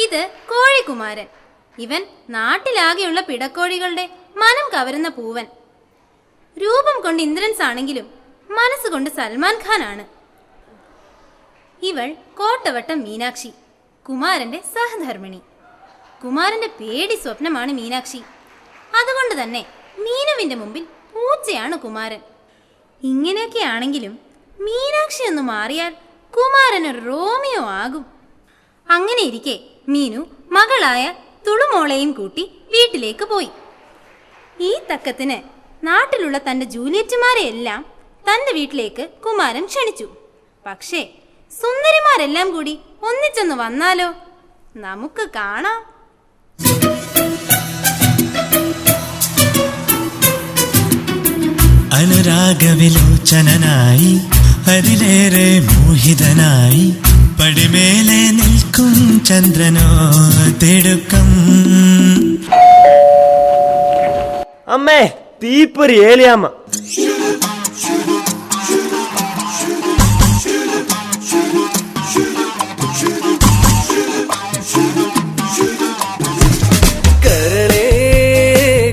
ഇത് കോഴിക്കുമാരൻ. ഇവൻ നാട്ടിലാകെയുള്ള പിടക്കോഴികളുടെ മനം കവരുന്ന പൂവൻ. രൂപം കൊണ്ട് ഇന്ദ്രൻസ് ആണെങ്കിലും മനസ്സുകൊണ്ട് സൽമാൻ ഖാൻ ആണ്. ഇവൾ കോട്ടവട്ടം മീനാക്ഷി, കുമാരന്റെ സഹധർമ്മിണി. കുമാരന്റെ പേടി സ്വപ്നമാണ് മീനാക്ഷി. അതുകൊണ്ട് തന്നെ മീനുവിന്റെ മുമ്പിൽ പൂച്ചയാണ് കുമാരൻ. ഇങ്ങനെയൊക്കെ ആണെങ്കിലും മീനാക്ഷി ഒന്ന് മാറിയാൽ കുമാരനൊരു റോമിയോ ആകും. അങ്ങനെ ഇരിക്കെ മീനു മകളായ തുളുമോളെയും കൂട്ടി വീട്ടിലേക്ക് പോയി. ഈ തക്കത്തിന് നാട്ടിലുള്ള തൻ്റെ ജൂലിയറ്റുമാരെയെല്ലാം തൻ്റെ വീട്ടിലേക്ക് കുമാരൻ ക്ഷണിച്ചു. പക്ഷേ സുന്ദരിമാരെല്ലാം കൂടി ഒന്നിച്ചൊന്ന് വന്നാലോ? നമുക്ക് കാണാം. അനുരാഗവിലോചനായി അതിലേറെ മോഹിതനായി പടിമേലെ നിൽക്കും ചന്ദ്രനോ തിടുക്കം. അമ്മേ, തീപ്പൊരി ഏലിയാമ്മ. കരളേ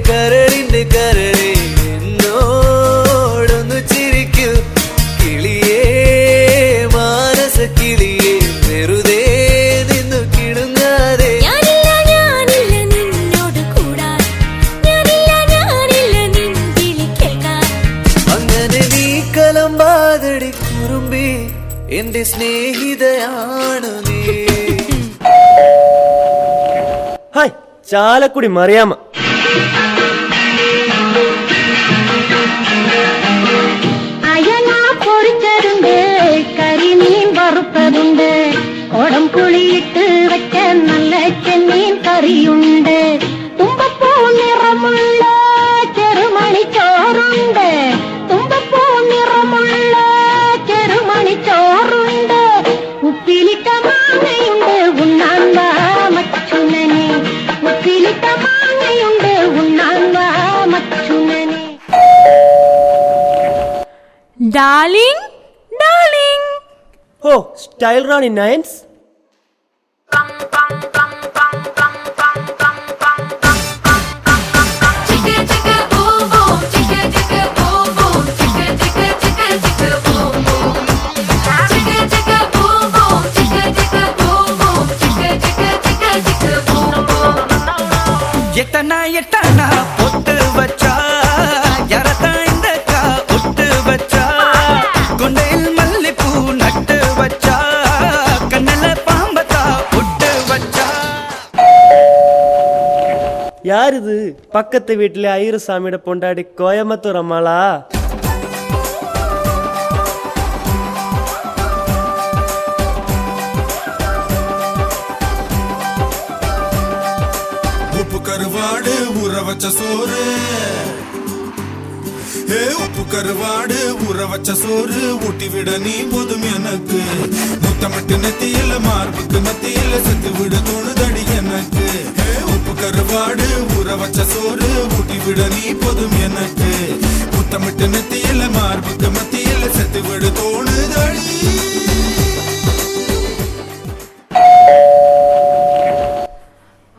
കരളിന്റെ കരളേ എന്നോടൊന്നു ചിരിക്കൂ. കിളിയേ മാനസ കിളിയേ വെറുതെ നിന്നു കിടുങ്ങാതെ. അങ്ങനെ നീ കലമ്പാതടി കുറുമ്പി എന്റെ സ്നേഹിതയാണു നീ. ഹായ്, ചാലക്കുടി മറിയാമ്മ. അയലാ പൊറിച്ചതുണ്ട്, കരിമീൻ വറുപ്പതുണ്ട്, കൊടംപുളിയിട്ട് വെച്ച നല്ല ചെമ്മീൻ കറിയുണ്ട്, തുമ്പപ്പൂ നിറമുള്ള ചെറുമണി ചോറുണ്ട്, തുമ്പപ്പൂ നിറമുള്ള ചെറുമണി ചോറുണ്ട്, ഉപ്പിലിട്ട മാങ്ങയുണ്ട് ഉണ്ണാൻ വാ മച്ചുനനെ, ഉപ്പിലിട്ട മാങ്ങയുണ്ട് ഉണ്ണാൻ വാ മച്ചുനനെ. Darling, darling. ഓ, സ്റ്റൈൽ റാണി നയൻസ്. எட்டனா எட்டனா பொட்டு வச்சா யாரத்தா இந்தக்கா ஒட்டு வச்சா கொண்டையில் மல்லிப்பூ நட்டு வச்சா கண்ணல பாம்பத்தா ஒட்டு வச்சா. யாரிது? பக்கத்து வீட்டிலே ஐயரசாமியோட பொண்டாடி கோயம்புத்தூர் அம்மாளா? உப்பு கருவாடு ஊற வச்ச சோறு, உப்பு கருவாடு ஊற வச்ச சோறு ஊட்டி விட நீ போதும் எனக்கு. முத்தமிட்டு நெத்தியில மார்புக்கு மத்தியில செத்து விட தோணுதடி எனக்கு. உப்பு கருவாடு ஊற வச்ச சோறு ஊட்டி விட நீ போதும் எனக்கு. முத்தமிட்டு நெத்தியில மார்புக்கு மத்தியில செத்து விட தோணுதடி.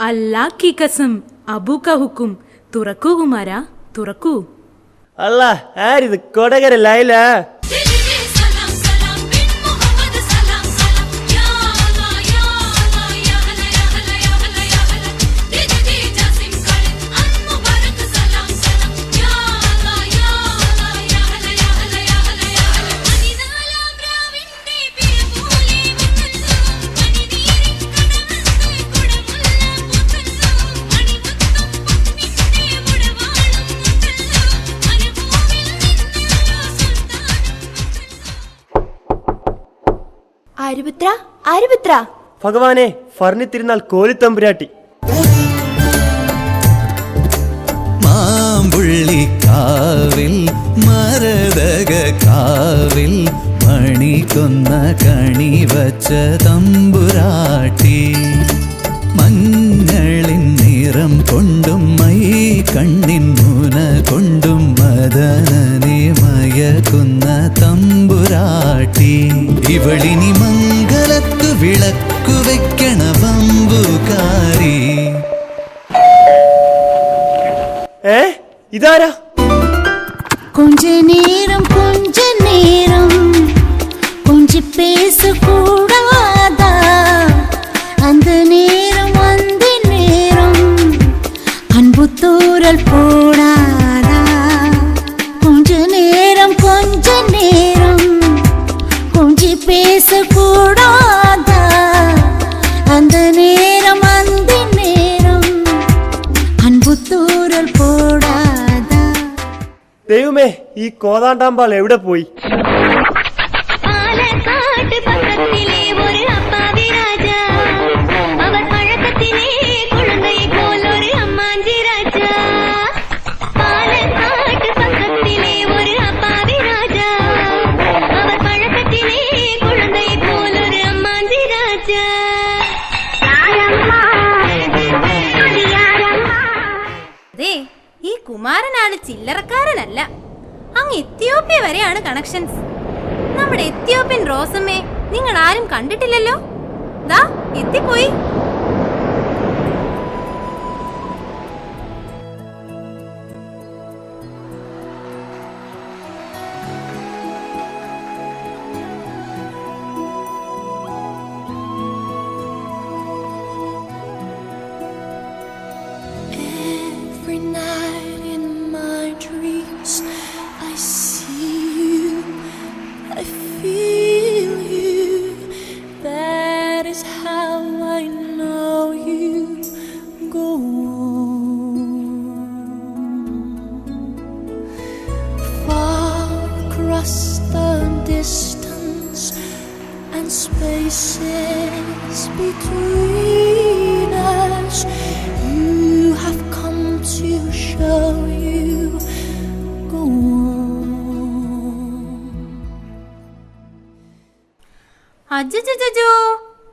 अल्लाह की कसम, अबू का हुकुम, तुरकू कुमारा तुरकू. അല്ല, ആരിത്? കൊടകര ലൈല. ആരുപുത്ര, ആരുപുത്ര. ഭഗവാനെ, ഫർണി തിരുനാൾ കോലിത്തമ്പുരാട്ടി. മാമ്പുള്ളിക്കാവിൽ മരതക കാവിൽ മണി കൊന്ന കണി വച്ച തമ്പുരാട്ടി. മഞ്ഞളിൻ നിറം കൊണ്ടും മൈ കണ്ണിൻ മുന കൊണ്ടും മദനനെ മയക്കുന്ന തമ്പുരാട്ടി. ഇവളിനി മംഗലത്തു വിളക്കു വെക്കണ വമ്പു പൂക്കാരി. ഇതാരാ? கொஞ்ச நேரம் கொஞ்சி பேசக்கூடாதா? அந்த நேரம் அன்பு தூரல் போடாதா? கொஞ்ச நேரம் கொஞ்சி பேசக்கூடாதா? அந்த நேரம் அன்பு தூரல் போடாதா? ദൈവമേ, ഈ കോതാണ്ടാമ്പാൾ എവിടെ പോയി? പാലക്കാട്ട് പക്കത്തിലെ ഒരു അപ്പാവി രാജ, അവർ പഴക്കത്തിലെ കുഴന്തയെ പോലൊരു അമ്മാഞ്ചി രാജ. പാലക്കാട്ട് പക്കത്തിലെ ഒരു അപ്പാവി രാജ, അവർ പഴക്കത്തിലെ കുഴന്തയെ പോലൊരു അമ്മാഞ്ചി രാജ. അതെ, ഈ കുമാരനാണ് ചില്ലറക്കാരനല്ല. അങ്ങ് എത്യോപ്യ വരെയാണ് കണക്ഷൻസ്. നമ്മുടെ എത്യോപ്യൻ റോസമ്മയെ നിങ്ങൾ ആരും കണ്ടിട്ടില്ലല്ലോ. ദാ എത്തിപ്പോയി. Every night in my dreams I see you, I feel you. That is how I know you. Go on. Far across the distance and spaces between us, you have come to show you. Go on. അജ്ജോ,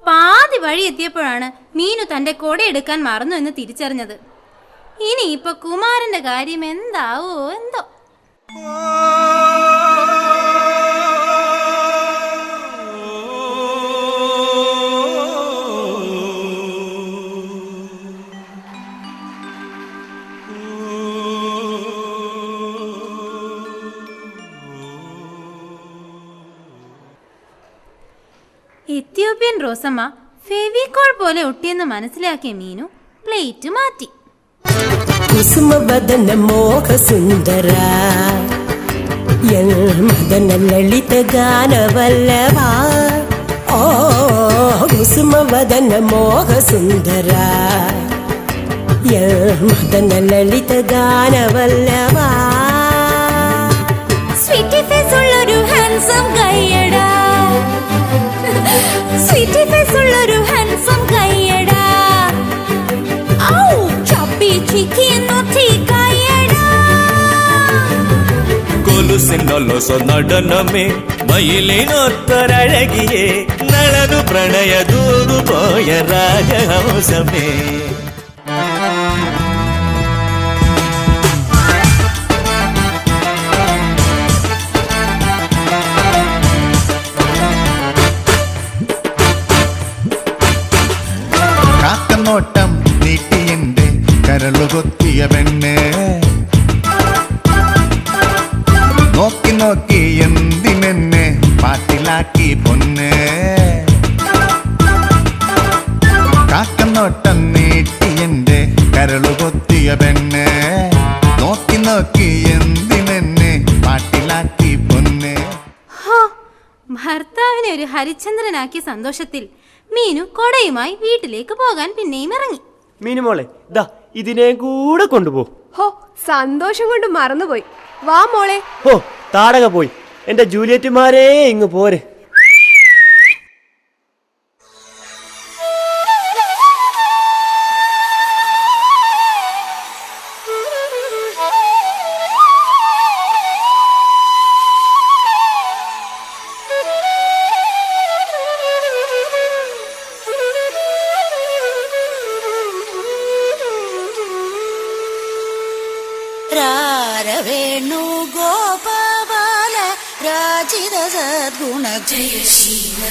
പാതി വഴി എത്തിയപ്പോഴാണ് മീനു തന്റെ കൊടയെടുക്കാൻ മറന്നു എന്ന് തിരിച്ചറിഞ്ഞത്. ഇനി ഇപ്പൊ കുമാരന്റെ കാര്യം എന്താവോ എന്തോ. എത്യോപ്യൻ റോസമ്മ ഫെവിക്കോൾ പോലെ ഒട്ടിയെന്ന് മനസ്സിലാക്കിയ മീനു പ്ലേറ്റ് മാറ്റി. കുസുമവദന മോഹ സുന്ദര മദന ലളിത ഗാനവല്ലഭ. ഓ കുസുമവദന മോഹ സുന്ദര മദന ലളിത ഗാനവല്ലഭ. സ്വീറ്റി ഫേസ് ഉള്ളൊരു ഹാൻസം കയ്യടാ, സ്വീറ്റി ഫേസ് ഉള്ളൊരു ഹാൻസം കയ്യടാ. ഔ ചപ്പി ചിക്കി നോട്ടി കയ്യടാ. കൊലുസിനൊലൊസ നടനമേ മയിലിനൊത്തൊരഴകിയേ നളനു പ്രണയ ദൂതു പോയ രാജഹംസമേ. കാക്കനോട്ടം നീട്ടിയെന്റെ കരളുകൊത്തിയ പെണ്ണ്, നോക്കി നോക്കി എന്തിനെന്നെ പാട്ടിലാക്കി പൊന്ന്. കാക്കനോട്ടം നീട്ടിയെന്റെ കരളുകൊത്തിയ പെണ്ണ്, നോക്കി നോക്കി എന്തിനെന്നെ പാട്ടിലാക്കി പൊന്ന്. ഹോ, ഭർത്താവിനെ ഒരു ഹരിചന്ദ്രനാക്കിയ സന്തോഷത്തിൽ മീനു കൊടയുമായി വീട്ടിലേക്ക് പോകാൻ പിന്നെയും ഇറങ്ങി. മീനുമോളെ, ദാ ഇതിനെ കൂടെ കൊണ്ടുപോ. ഹോ, സന്തോഷം കൊണ്ട് മറന്നുപോയി. വാ മോളെ. ഹോ, താടക പോയി. എന്റെ ജൂലിയറ്റുമാരേ ഇങ്ങ് പോരെ. വേണു ഗോപാല രാജിത സദ്ഗുണ ജയശീല